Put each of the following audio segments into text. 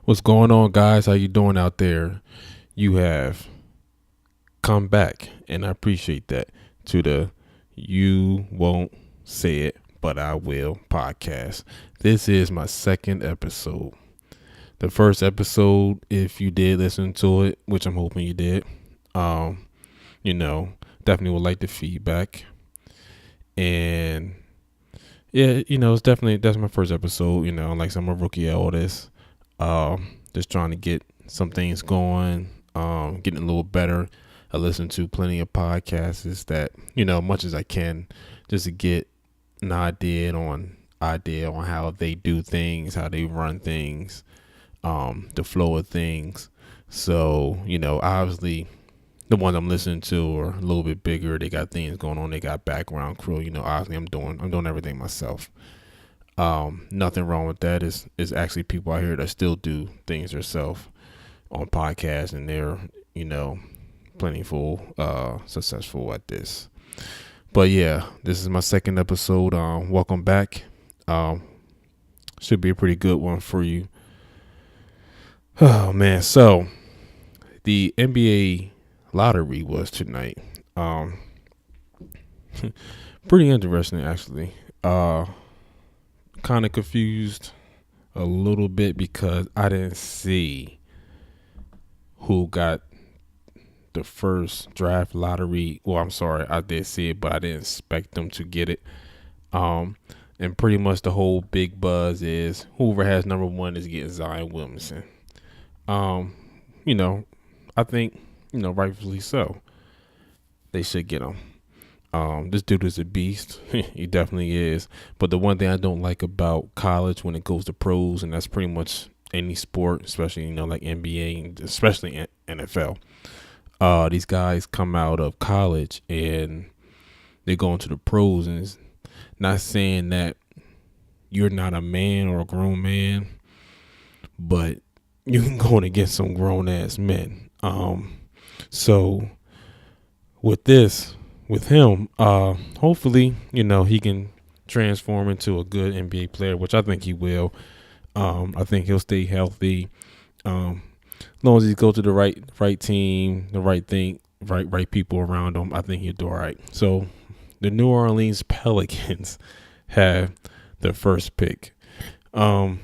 What's going on, guys? How you doing out there? You have come back, and I appreciate that, to the You Won't Say It, But I Will podcast. This is my second episode. The first episode, if you did listen to it, which I'm hoping you did, um, you know, definitely would like the feedback. And yeah, it's that's my first episode, like I'm a rookie at all this. Just trying to get some things going, getting a little better. I listen to plenty of podcasts that, much as I can, just to get an idea on how they do things, how they run things, the flow of things. So, obviously the ones I'm listening to are a little bit bigger. They got things going on. They got background crew. Obviously I'm doing everything myself. Nothing wrong with that. Is actually people out here that still do things themselves on podcasts, and they're, plentiful, successful at this. But yeah, this is my second episode. Welcome back. Should be a pretty good one for you. Oh man, so the NBA lottery was tonight. Pretty interesting actually. Kind of confused a little bit because I didn't see who got the first draft lottery. Well, I'm sorry, I did see it, but I didn't expect them to get it. And pretty much the whole big buzz is whoever has number one is getting Zion Williamson. I think, rightfully so. They should get him. This dude is a beast. He definitely is. But the one thing I don't like about college when it goes to pros, and that's pretty much any sport, especially, like NBA and especially NFL. These guys come out of college and they go into the pros, and it's not saying that you're not a man or a grown man, but you can go against some grown ass men. So with him, hopefully, he can transform into a good NBA player, which I think he will. I think he'll stay healthy. As long as he goes to the right team, the right thing, right people around him, I think he'll do all right. So the New Orleans Pelicans have the first pick. Oh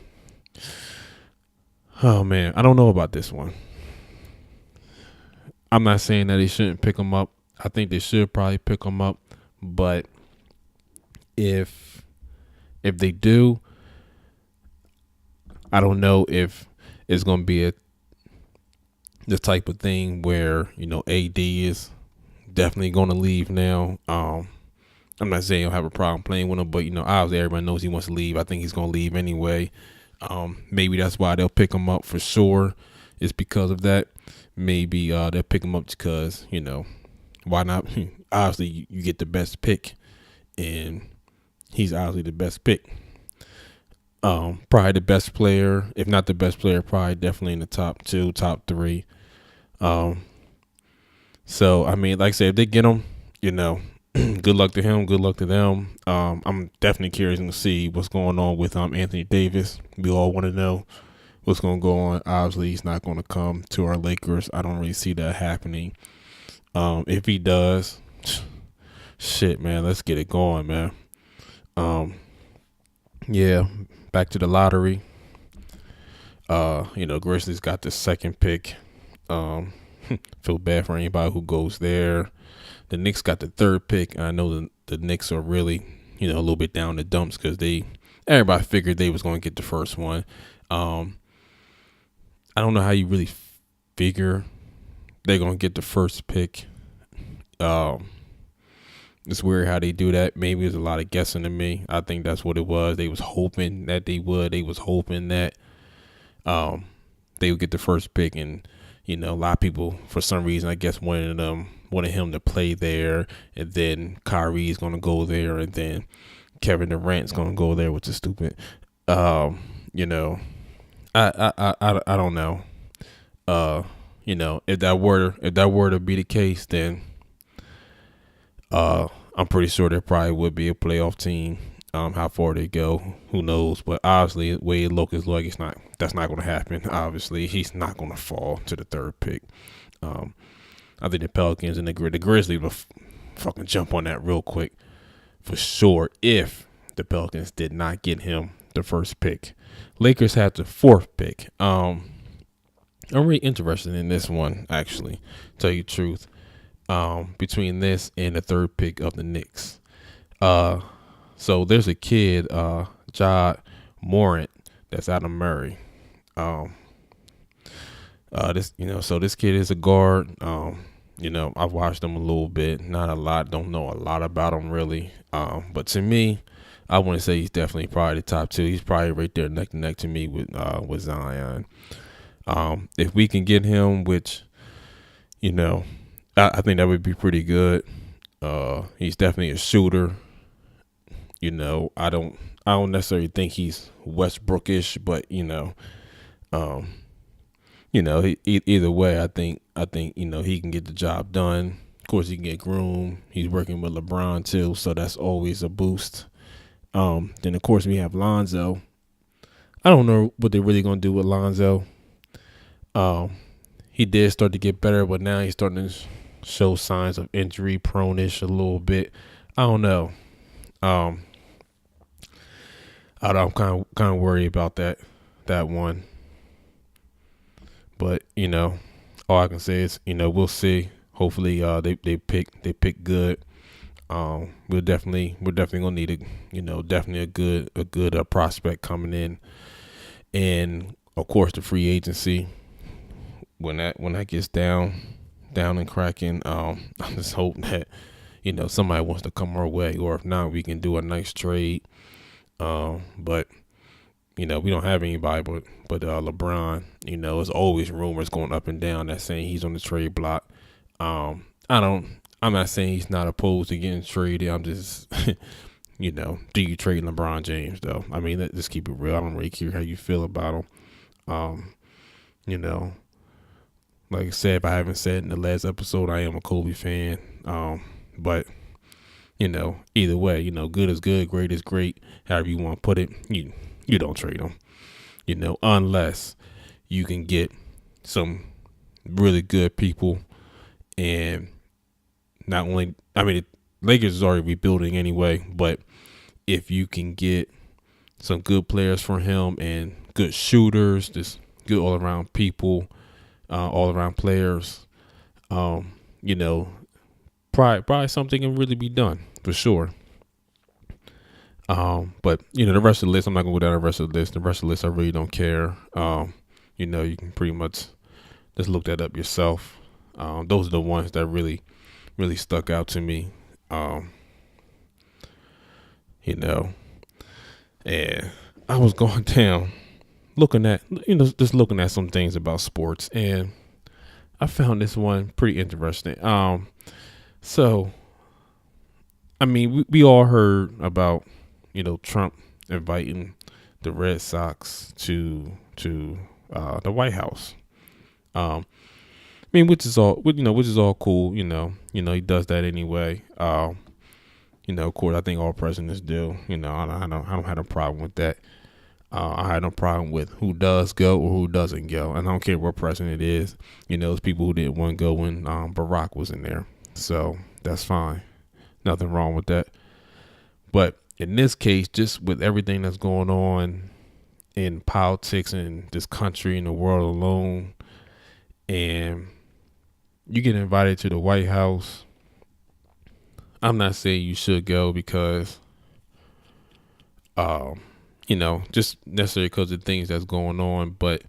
man, I don't know about this one. I'm not saying that they shouldn't pick him up. I think they should probably pick him up, but if they do, I don't know if it's going to be the type of thing where, AD is definitely going to leave now. I'm not saying he'll have a problem playing with him, but, obviously everybody knows he wants to leave. I think he's going to leave anyway. Maybe that's why they'll pick him up for sure. It's because of that. Maybe they'll pick him up because, why not? Obviously, you get the best pick, and he's obviously the best pick. Probably the best player, if not the best player, probably definitely in the top 2, top 3. So I mean, like I said, if they get him, good luck to him, good luck to them. I'm definitely curious to see what's going on with Anthony Davis. We all want to know what's going to go on. Obviously, he's not going to come to our Lakers. I don't really see that happening. If he does, shit, man, let's get it going, man. Yeah, back to the lottery. Grizzlies got the second pick. Feel bad for anybody who goes there. The Knicks got the third pick. I know the Knicks are really, a little bit down the dumps because everybody figured they was going to get the first one. I don't know how you really figure they're going to get the first pick. It's weird how they do that. Maybe there's a lot of guessing to me. I think that's what it was. They was hoping that they would. They was hoping that they would get the first pick, and a lot of people for some reason I guess wanted him to play there, and then Kyrie's gonna go there, and then Kevin Durant's gonna go there, which is stupid. I don't know. If that were to be the case, then I'm pretty sure there probably would be a playoff team. How far they go, who knows? But obviously, the way it looks like that's not going to happen. Obviously, he's not going to fall to the third pick. I think the Pelicans and the Grizzlies will fucking jump on that real quick for sure if the Pelicans did not get him the first pick. Lakers had the fourth pick. I'm really interested in this one, actually, tell you the truth. Between this and the third pick of the Knicks. So there's a kid, Ja Morant, that's out of Murray. This kid is a guard. I've watched him a little bit, not a lot. Don't know a lot about him really. But to me, I want to say he's definitely probably the top two. He's probably right there neck to neck to me with Zion. If we can get him, which, I think that would be pretty good. He's definitely a shooter. I don't necessarily think he's Westbrookish, but either way, I think he can get the job done. Of course, he can get groomed. He's working with LeBron too, so that's always a boost. Then of course we have Lonzo. I don't know what they're really gonna do with Lonzo. He did start to get better, but now he's starting to show signs of injury prone-ish a little bit. I don't know. I'm kind of worried about that one. But all I can say is we'll see. Hopefully they pick good. We're definitely gonna need definitely a good prospect coming in, and of course the free agency when that gets down and cracking. I'm just hoping that somebody wants to come our way, or if not, we can do a nice trade. But we don't have anybody but LeBron. There's always rumors going up and down that saying he's on the trade block. I'm not saying he's not opposed to getting traded. I'm just, do you trade LeBron James though? I mean, let's keep it real. I don't really care how you feel about him. Like I said, if I haven't said in the last episode, I am a Kobe fan. But either way, good is good, great is great. However you want to put it, you don't trade them, unless you can get some really good people. And not only, the Lakers is already rebuilding anyway, but if you can get some good players for him and good shooters, just good all around people, all around players, probably something can really be done for sure. But the rest of the list, I'm not gonna go down the rest of the list. The rest of the list, I really don't care. You can pretty much just look that up yourself. Those are the ones that really, really stuck out to me. And I was going down, looking at some things about sports, and I found this one pretty interesting. So, we all heard about, Trump inviting the Red Sox to the White House. Which is all cool. He does that anyway. Of course, I think all presidents do. I don't have a problem with that. I had no problem with who does go or who doesn't go, and I don't care what president it is. There's people who didn't want to go when Barack was in there, so that's fine. Nothing wrong with that. But in this case, just with everything that's going on in politics and this country and the world alone, and you get invited to the White House, I'm not saying you should go because, just necessarily because of things that's going on. But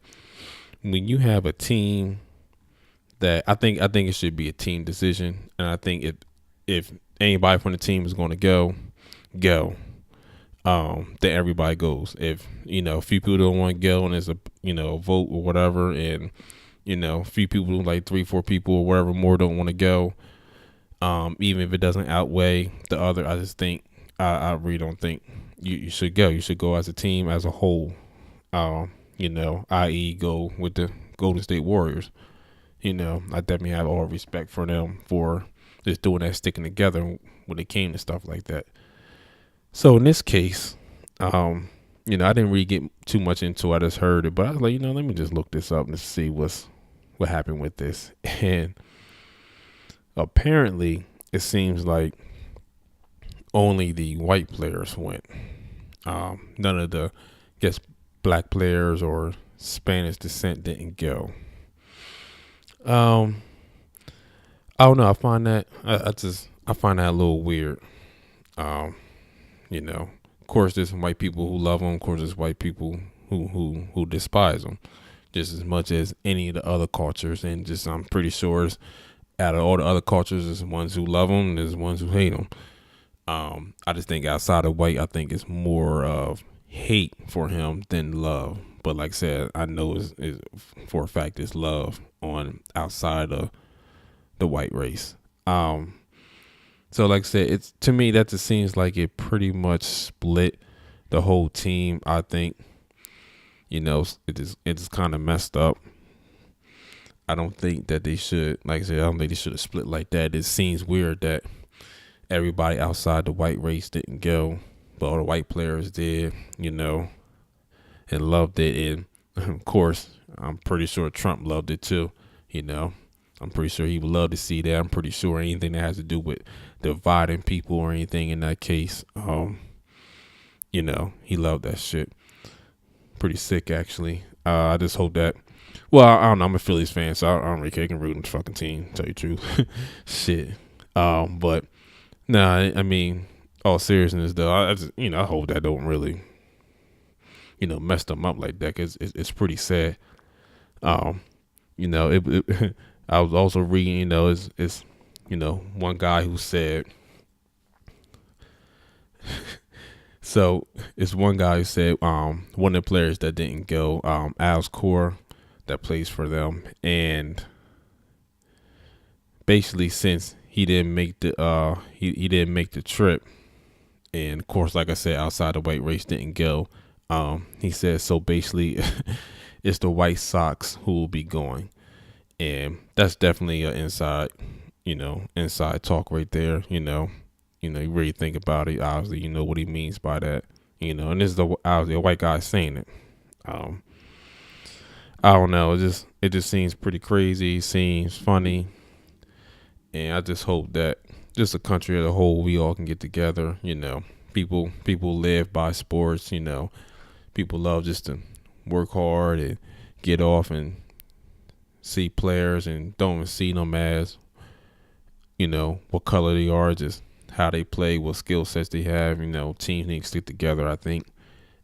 when you have a team that I think it should be a team decision. And I think if anybody from the team is going to go, then everybody goes. If, a few people don't want to go and there's a vote or whatever, and, a few people, like 3-4 people or whatever more don't want to go, even if it doesn't outweigh the other, I just think, I really don't think you should go. You should go as a team, as a whole, i.e. go with the Golden State Warriors. I definitely have all respect for them for just doing that, sticking together when it came to stuff like that. So in this case, I didn't really get too much into it. I just heard it, but I was like, let me just look this up and see what happened with this. And apparently, it seems like only the white players went. None of the, guess, black players or Spanish descent didn't go. Um, I don't know. I find that I find that a little weird. Um, of course, there's some white people who love them. Of course, there's white people who despise them just as much as any of the other cultures. And just I'm pretty sure out of all the other cultures, there's ones who love them, there's ones who hate them. I just think outside of white, I think it's more of hate for him than love. But like I said, I know is for a fact it's love on outside of the white race. So like I said, it's to me that just seems like it pretty much split the whole team. I think, it's kind of messed up. I don't think that they should, like I said, I don't think they should have split like that. It seems weird that everybody outside the white race didn't go, but all the white players did, and loved it. And of course, I'm pretty sure Trump loved it too, I'm pretty sure he would love to see that. I'm pretty sure anything that has to do with dividing people or anything in that case, he loved that shit. Pretty sick, actually. I just hope that. Well, I don't know. I'm a Phillies fan, so I don't really care. I can root on the fucking team. Tell you the truth, shit. But nah, I mean, all seriousness though, I just, I hope that don't really, mess them up like that, cause it's pretty sad. It I was also reading, it's one guy who said, so it's one guy who said, one of the players that didn't go, Al's Core, that plays for them, and basically since he didn't make the he didn't make the trip, and of course, like I said, outside the white race didn't go. He said so basically, it's the White Sox who will be going. And that's definitely an inside talk right there. You really think about it. Obviously, you know what he means by that. And this is obviously a white guy saying it. I don't know. It just seems pretty crazy. Seems funny, and I just hope that just the country as a whole, we all can get together. People live by sports. People love just to work hard and get off and see players and don't even see them as, what color they are, just how they play, what skill sets they have. Teams need to stick together, I think,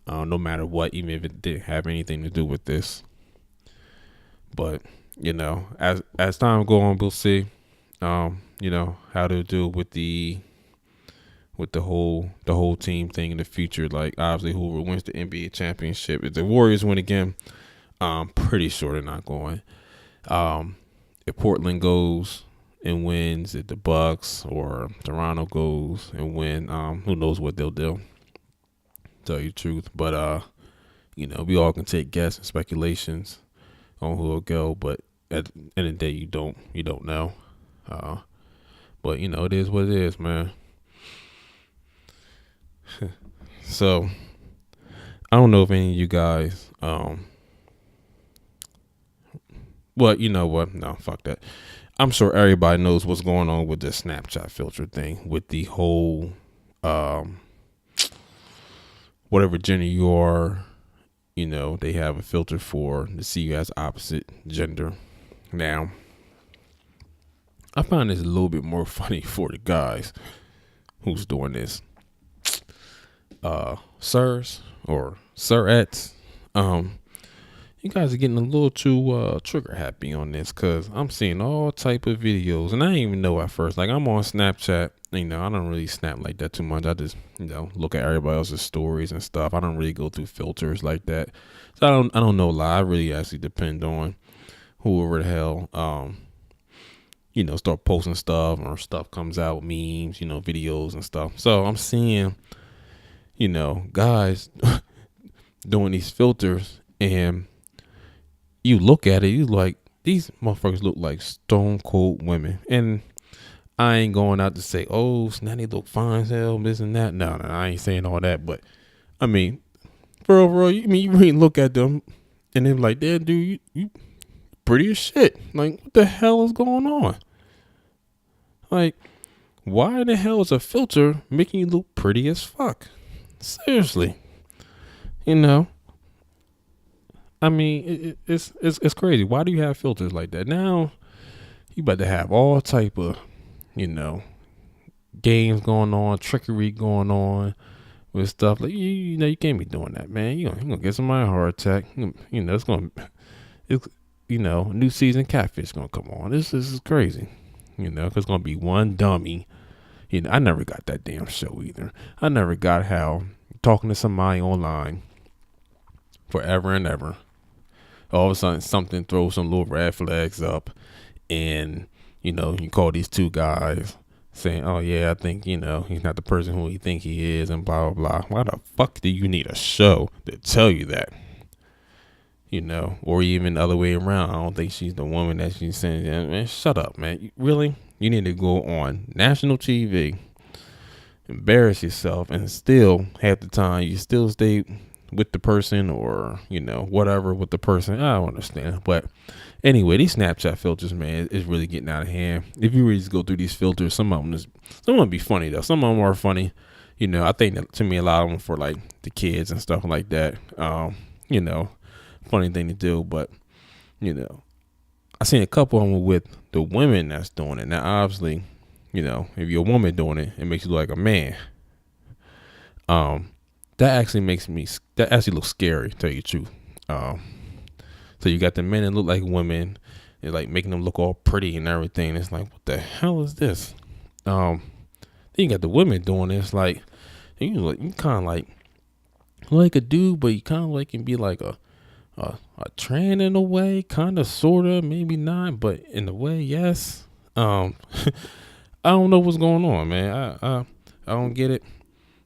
no matter what, even if it didn't have anything to do with this. But, as time go on, we'll see, how to do with the whole team thing in the future. Like, obviously, whoever wins the NBA championship, if the Warriors win again, I'm pretty sure they're not going. If Portland goes and wins, if the Bucks or Toronto goes and win, who knows what they'll do, tell you the truth. But we all can take guess and speculations on who will go, but at the end of the day, you don't know. But it is what it is, man. So I don't know if any of you guys well, you know what? No, fuck that. I'm sure everybody knows what's going on with the Snapchat filter thing, with the whole whatever gender you are, they have a filter to see you as opposite gender. Now, I find this a little bit more funny for the guys who's doing this. Sirs or sirettes, you guys are getting a little too trigger happy on this, because I'm seeing all type of videos, and I didn't even know at first. Like, I'm on Snapchat, I don't really snap like that too much. I just, look at everybody else's stories and stuff. I don't really go through filters like that. So I don't know a lot. I really actually depend on whoever the hell, start posting stuff, or stuff comes out, memes, videos and stuff. So I'm seeing, guys doing these filters, and you look at it, you like, these motherfuckers look like stone cold women. And I ain't going out to say, oh, Snatty look fine as hell, this and that. No, I ain't saying all that. But I mean, for overall, you really look at them and they're like, "Damn, dude, you pretty as shit. Like, what the hell is going on? Like, why the hell is a filter making you look pretty as fuck? Seriously, you know." I mean, it's crazy. Why do you have filters like that? Now you about to have all type of, games going on, trickery going on with stuff like you can't be doing that, man. You gonna get somebody a heart attack. It's new season catfish gonna come on. This is crazy. Cause it's gonna be one dummy. I never got that damn show either. I never got how talking to somebody online forever and ever, all of a sudden something throws some little red flags up, and you call these two guys saying, "Oh yeah, I think he's not the person who he think he is," and blah blah blah. Why the fuck do you need a show to tell you that? Or even the other way around. I don't think she's the woman that she's saying. Man, shut up, man. Really? You need to go on national TV, embarrass yourself, and still half the time you still stay with the person, or whatever with the person. I don't understand. But anyway, these Snapchat filters, man, is really getting out of hand. If you really just go through these filters, some of them be funny though. Some of them are funny. I think that, to me, a lot of them for like the kids and stuff like that. Funny thing to do. But I seen a couple of them with the women that's doing it. Now, obviously, if you're a woman doing it, it makes you look like a man. That actually looks scary, to tell you the truth. So you got the men that look like women, they're like making them look all pretty and everything. It's like, what the hell is this? Then you got the women doing this, like you kind of like a dude, but you kind of like can be like a trans in a way, kind of, sorta, maybe not, but in a way, yes. I don't know what's going on, man. I don't get it.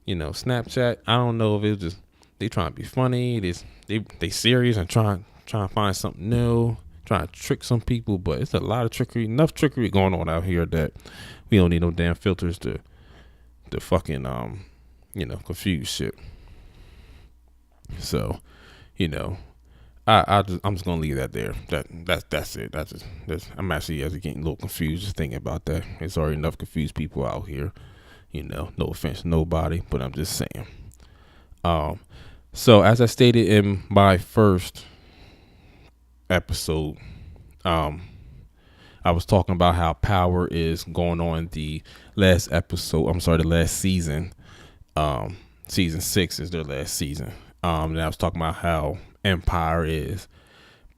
Snapchat. I don't know if it's just they trying to be funny. They serious and trying to find something new, trying to trick some people. But it's a lot of trickery, enough trickery going on out here that we don't need no damn filters to fucking confuse shit. So, I'm just gonna leave that there. That's it. I'm actually getting a little confused just thinking about that. There's already enough confused people out here. No offense to nobody, but I'm just saying. So as I stated in my first episode, I was talking about how Power is going on the last season. Season 6 is their last season. And I was talking about how Empire is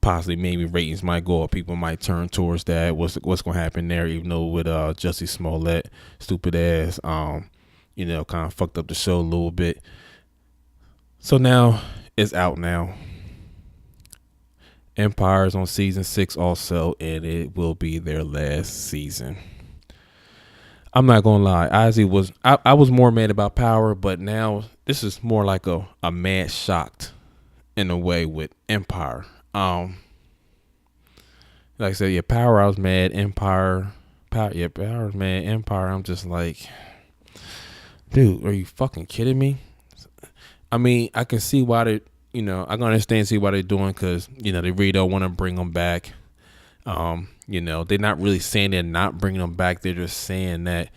possibly, maybe ratings might go up. People might turn towards that. What's going to happen there? Even though with Jussie Smollett, stupid ass, kind of fucked up the show a little bit. So now it's out now. Empire is on season 6 also, and it will be their last season. I'm not gonna lie, I was more mad about Power, but now this is more like a mad shocked in a way with Empire. Like I said, yeah, Power, I was mad. Power was mad. Empire, I'm just like, dude, are you fucking kidding me? I mean, I can see why I can understand, see why they're doing, because, they really don't want to bring them back. They're not really saying they're not bringing them back. They're just saying that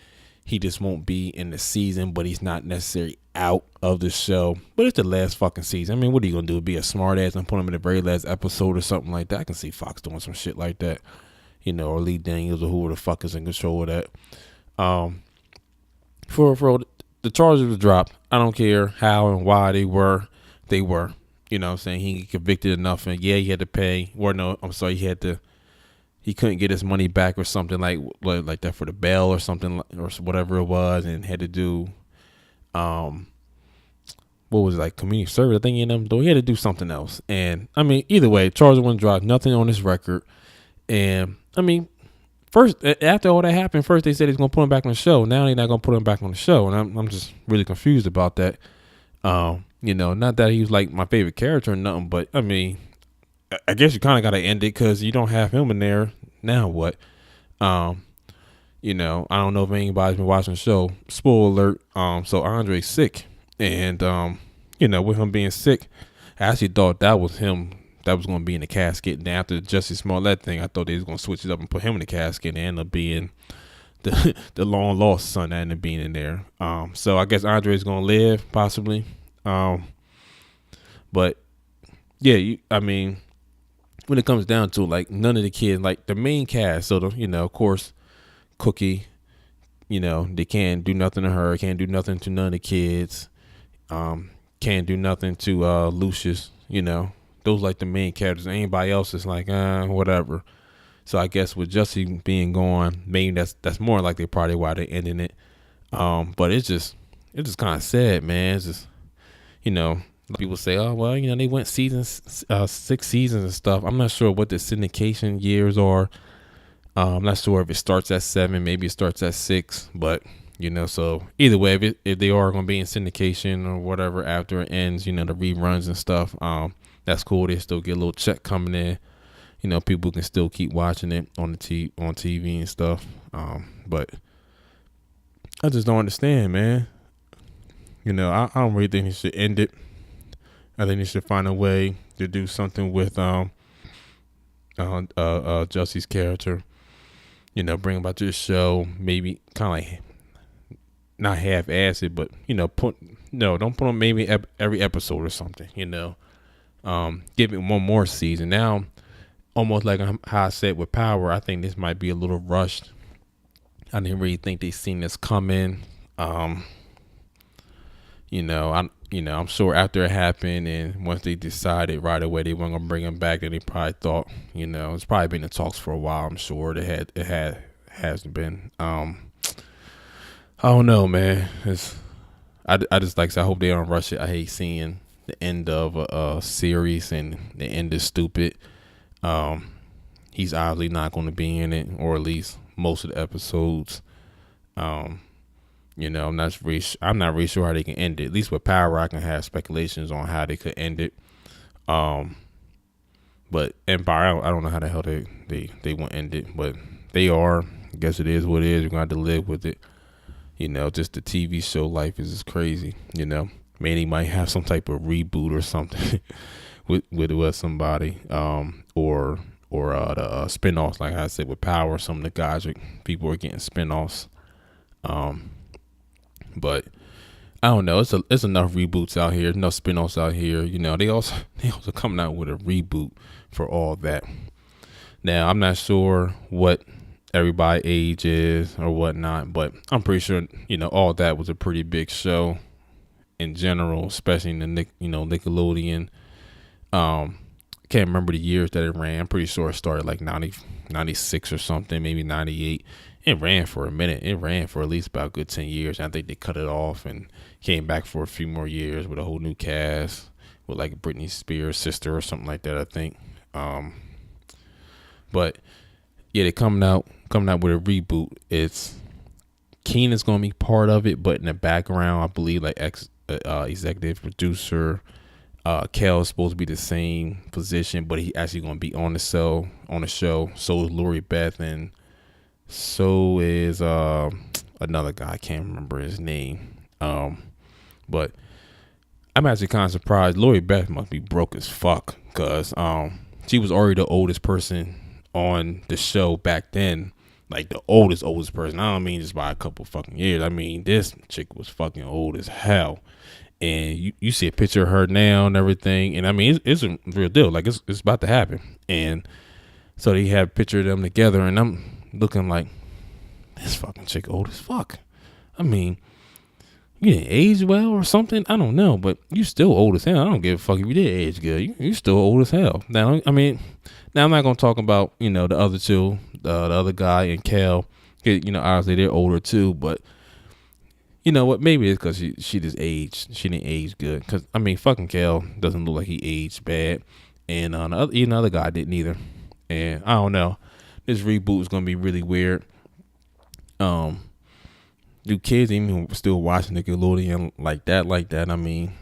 he just won't be in the season, but he's not necessarily out of the show. But it's the last fucking season. I mean, what are you going to do? Be a smart ass and put him in the very last episode or something like that? I can see Fox doing some shit like that, or Lee Daniels, or who the fuck is in control of that. For the charges were dropped. I don't care how and why they were. You know what I'm saying? He convicted enough, and yeah, he had to pay. Or no, I'm sorry, he couldn't get his money back or something like that for the bail or something, or whatever it was, and had to do what was it, like community service, I think he ended up doing. He had to do something else. And I mean, either way, charges wouldn't drop, nothing on his record. And I mean, first, after all that happened, first they said he's gonna put him back on the show. Now they're not gonna put him back on the show, and I'm just really confused about that. Not that he was like my favorite character or nothing, but I mean, I guess you kind of got to end it because you don't have him in there. Now what? I don't know if anybody's been watching the show. Spoiler alert. So Andre's sick, and with him being sick, I actually thought that was him. That was going to be in the casket. And after the Jussie Smollett thing, I thought they was going to switch it up and put him in the casket, and it ended up being the long lost son that ended up being in there. So I guess Andre's going to live possibly. But yeah, when it comes down to it, like none of the kids, like the main cast. So of course, Cookie. They can't do nothing to her. Can't do nothing to none of the kids. Can't do nothing to Lucius. Those like the main characters. Anybody else is like whatever. So I guess with Jussie being gone, maybe that's more likely probably why they're ending it. But it's just kind of sad, man. It's just people say, oh well, they went 6 seasons and stuff. I'm not sure what the syndication years are. I'm not sure if it starts at 7, maybe it starts at 6, but so either way, if they are going to be in syndication or whatever after it ends, the reruns and stuff, that's cool. They still get a little check coming in. People can still keep watching it on TV and stuff. But I just don't understand, man. I don't really think they should end it. I think they should find a way to do something with Jussie's character. Bring him back to the show. Maybe kind of like not half-ass it, but don't put him maybe every episode or something. Give it one more season. Now, almost like how I said with Power, I think this might be a little rushed. I didn't really think they seen this coming. I'm sure after it happened and once they decided right away they weren't gonna bring him back, then they probably thought, it's probably been in talks for a while. I'm sure it hasn't been. I don't know, man. I just like I hope they don't rush it. I hate seeing the end of a series and the end is stupid. He's obviously not going to be in it, or at least most of the episodes. I'm not really sure how they can end it. At least with Power, I can have speculations on how they could end it. But Empire, I don't know how the hell they won't end it, but they are. I guess it is what it is. You're gonna have to live with it. Just the TV show life is just crazy. Maybe might have some type of reboot or something with somebody, or the spinoffs. Like I said with Power, some of the guys people are getting spinoffs. But I don't know. It's enough reboots out here, enough spinoffs out here. They also coming out with a reboot for all that. Now I'm not sure what everybody's age is or whatnot, but I'm pretty sure all that was a pretty big show in general, especially in the Nickelodeon. Can't remember the years that it ran. I'm pretty sure it started like 96 or something, maybe 98. It ran for a minute. It ran for at least about a good 10 years. I think they cut it off and came back for a few more years with a whole new cast with like Britney Spears' sister or something like that, I think. But yeah, they're coming out with a reboot. It's Keenan's gonna be part of it, but in the background, I believe like executive producer. Kel is supposed to be the same position, but he actually gonna be on the show. So is Lori Beth, and so is another guy. I can't remember his name. But I'm actually kind of surprised. Lori Beth must be broke as fuck, because she was already the oldest person on the show back then. Like the oldest person. I don't mean just by a couple fucking years. I mean this chick was fucking old as hell. And you see a picture of her now and everything, and I mean it's a real deal. Like it's about to happen. And so they had a picture of them together, and I'm looking like, this fucking chick old as fuck. I mean, you didn't age well or something. I don't know, but you still old as hell. I don't give a fuck if you did age good. You still old as hell. Now I'm not gonna talk about the other two, the other guy and Kel. Obviously they're older too, but. You know what? Maybe it's because she just aged. She didn't age good. Because, fucking Kel doesn't look like he aged bad. And the other guy didn't either. And I don't know. This reboot is going to be really weird. Do kids even still watch Nickelodeon like that? Maybe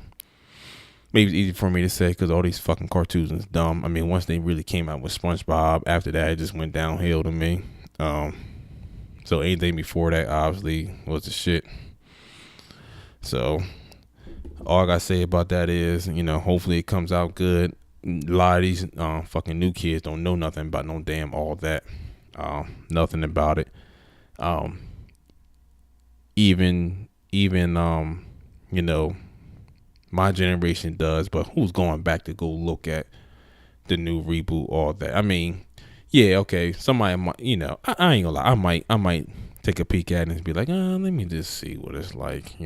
it's easy for me to say because all these fucking cartoons is dumb. Once they really came out with SpongeBob, after that, it just went downhill to me. So anything before that obviously was the shit. So all I gotta say about that is, hopefully it comes out good. A lot of these fucking new kids don't know nothing about no damn all that. Nothing about it. Um, even my generation does, but who's going back to go look at the new reboot, all that? I mean, yeah, okay, somebody might, I ain't gonna lie, I might take a peek at it and be like, let me just see what it's like,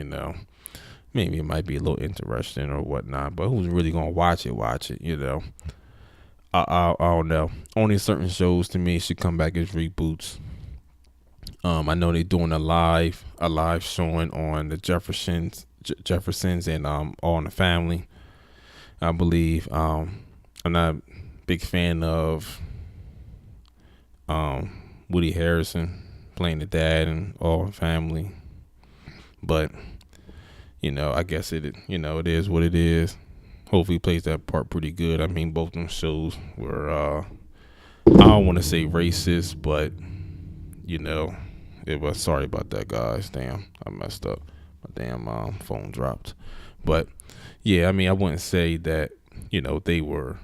maybe it might be a little interesting or whatnot, but who's really gonna watch it, I don't know. Only certain shows to me should come back as reboots. I know they're doing a live showing on the Jeffersons and All in the Family, I believe. I'm not a big fan of Woody Harrison playing the dad and All in the Family, but I guess it is what it is. Hopefully he plays that part pretty good. I mean, both them shows were I don't want to say racist, but it was. Sorry about that, guys. Damn, I messed up. My damn phone dropped. But yeah, I mean, I wouldn't say that they were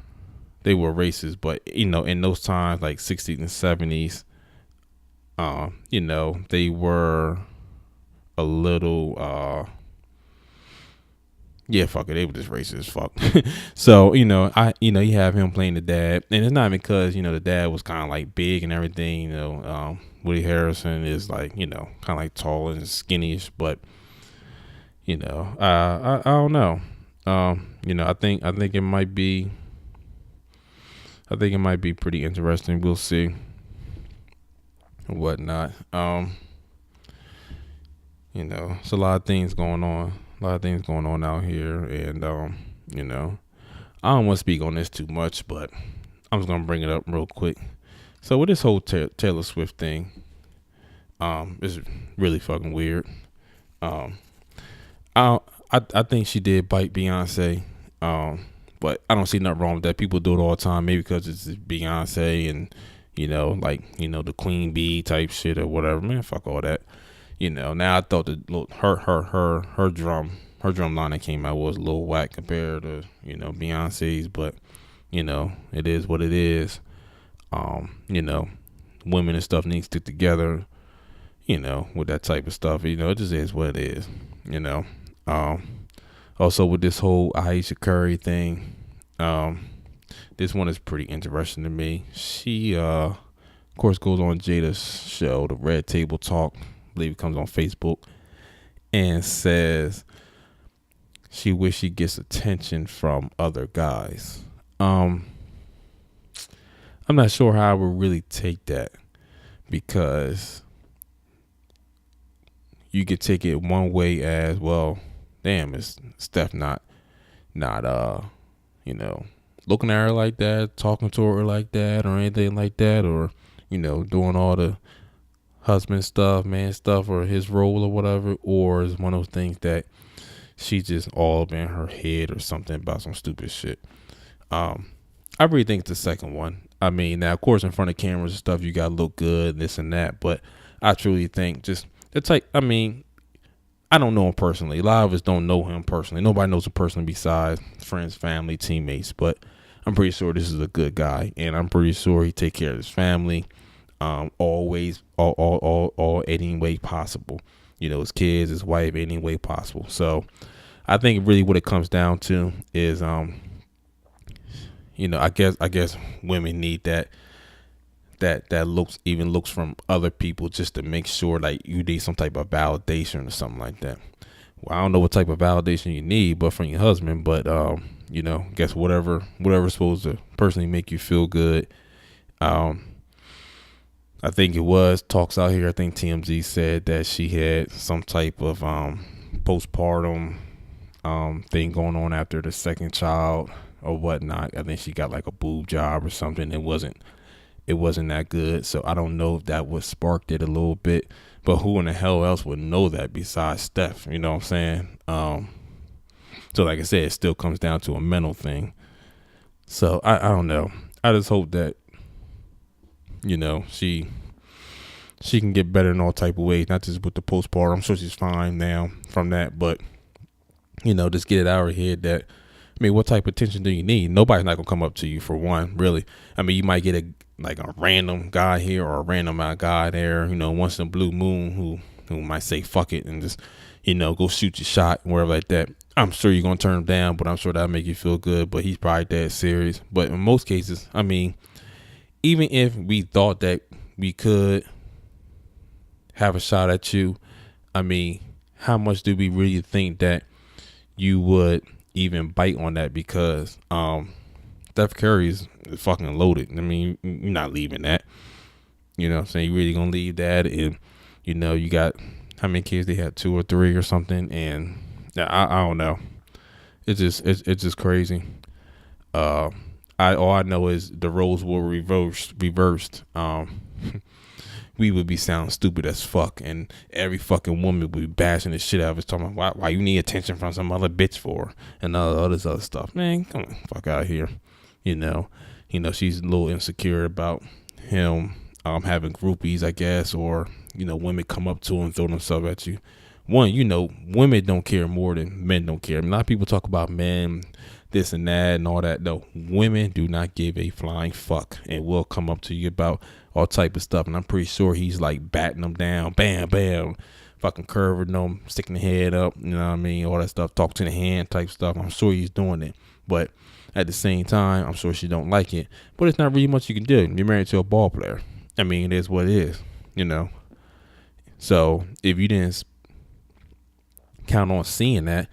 racist, but in those times like 60s and 70s, they were a little yeah, fuck it, they were just racist as fuck. So you have him playing the dad, and it's not because the dad was kind of like big and everything. Woody Harrison is like kind of like tall and skinny-ish, but I don't know. I think it might be. I think it might be pretty interesting. We'll see. Whatnot. It's a lot of things going on. Out here, and I don't want to speak on this too much, but I'm just gonna bring it up real quick. So with this whole Taylor Swift thing, it's really fucking weird. I think she did bite Beyonce, but I don't see nothing wrong with that. People do it all the time, maybe because it's Beyonce and the queen bee type shit or whatever. Man, fuck all that. Now I thought that her drum line that came out was a little whack compared to Beyonce's, but it is what it is. Women and stuff need to stick together. With that type of stuff, it just is what it is. Also with this whole Aisha Curry thing, this one is pretty interesting to me. She of course goes on Jada's show, the Red Table Talk. I believe it comes on Facebook, and says she wish she gets attention from other guys. I'm not sure how I would really take that, because you could take it one way as, well, damn, is Steph not looking at her like that, talking to her like that, or anything like that, or doing all the husband stuff, man stuff, or his role or whatever, or is one of those things that she just all up in her head or something about some stupid shit. I really think it's the second one. I mean, now of course in front of cameras and stuff you gotta look good, this and that, but I truly think just the type. I mean, I don't know him personally. A lot of us don't know him personally. Nobody knows him personally besides friends, family, teammates, but I'm pretty sure this is a good guy, and I'm pretty sure he take care of his family. Always, all any way possible. His kids, his wife, any way possible. So I think really what it comes down to is, I guess women need that looks from other people, just to make sure like you need some type of validation or something like that. Well, I don't know what type of validation you need, but from your husband, but guess whatever's supposed to personally make you feel good. I think it was talks out here. I think TMZ said that she had some type of postpartum thing going on after the second child or whatnot. I think she got like a boob job or something. It wasn't that good. So I don't know if that would sparked it a little bit. But who in the hell else would know that besides Steph? You know what I'm saying? So like I said, it still comes down to a mental thing. So I don't know. I just hope that she she can get better in all type of ways, not just with the postpartum. I'm sure she's fine now from that, but just get it out of her head that, I mean, what type of attention do you need? Nobody's not gonna come up to you for one, really. I mean, you might get a random guy here or a random guy there, once in a blue moon who might say fuck it and just, go shoot your shot, wherever like that. I'm sure you're gonna turn him down, but I'm sure that'll make you feel good. But he's probably dead serious. But in most cases, I mean, even if we thought that we could have a shot at you, I mean, how much do we really think that you would even bite on that? Because Steph Curry is fucking loaded. I mean, you're not leaving that. You know what I'm saying? You really gonna leave that? And you got how many kids they had, 2 or 3 or something, and I don't know. It's just crazy. All I know is the roles were reversed. We would be sounding stupid as fuck, and every fucking woman would be bashing the shit out of us, talking about why you need attention from some other bitch for, and all this other stuff. Man, come on, fuck out of here. She's a little insecure about him having groupies, I guess, or women come up to him and throw themselves at you. One, women don't care more than men don't care. I mean, a lot of people talk about men, this and that and all that. No, women do not give a flying fuck and will come up to you about all type of stuff. And I'm pretty sure he's like batting them down, bam, bam, fucking curving them, sticking the head up, you know what I mean? All that stuff, talk to the hand type stuff. I'm sure he's doing it. But at the same time, I'm sure she don't like it. But it's not really much you can do. You're married to a ball player. I mean, it is what it is, So if you didn't count on seeing that,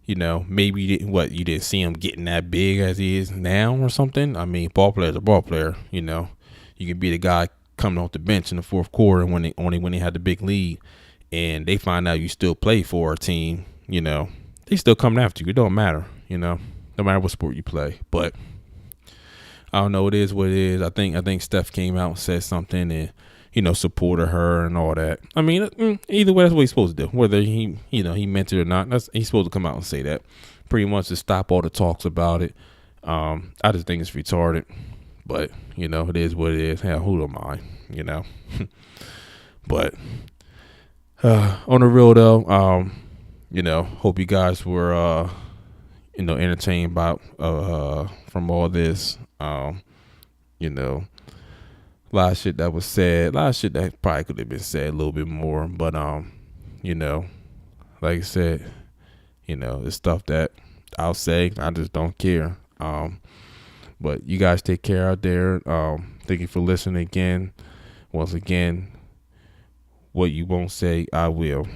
maybe you didn't see him getting that big as he is now or something. I mean, ball player's a ball player. You can be the guy coming off the bench in the fourth quarter when they had the big lead, and they find out you still play for a team. They still coming after you. It don't matter. No matter what sport you play. But I don't know. It is what it is. I think Steph came out and said something and supported her and all that. I mean, either way, that's what he's supposed to do. Whether he meant it or not, he's supposed to come out and say that. Pretty much to stop all the talks about it. I just think it's retarded. But, it is what it is. Hell, who am I? But on the real though, hope you guys were entertained by from all this. A lot of shit that was said, a lot of shit that probably could have been said a little bit more, but like I said, it's stuff that I'll say, I just don't care. But you guys take care out there. Thank you for listening again. Once again, what you won't say, I will.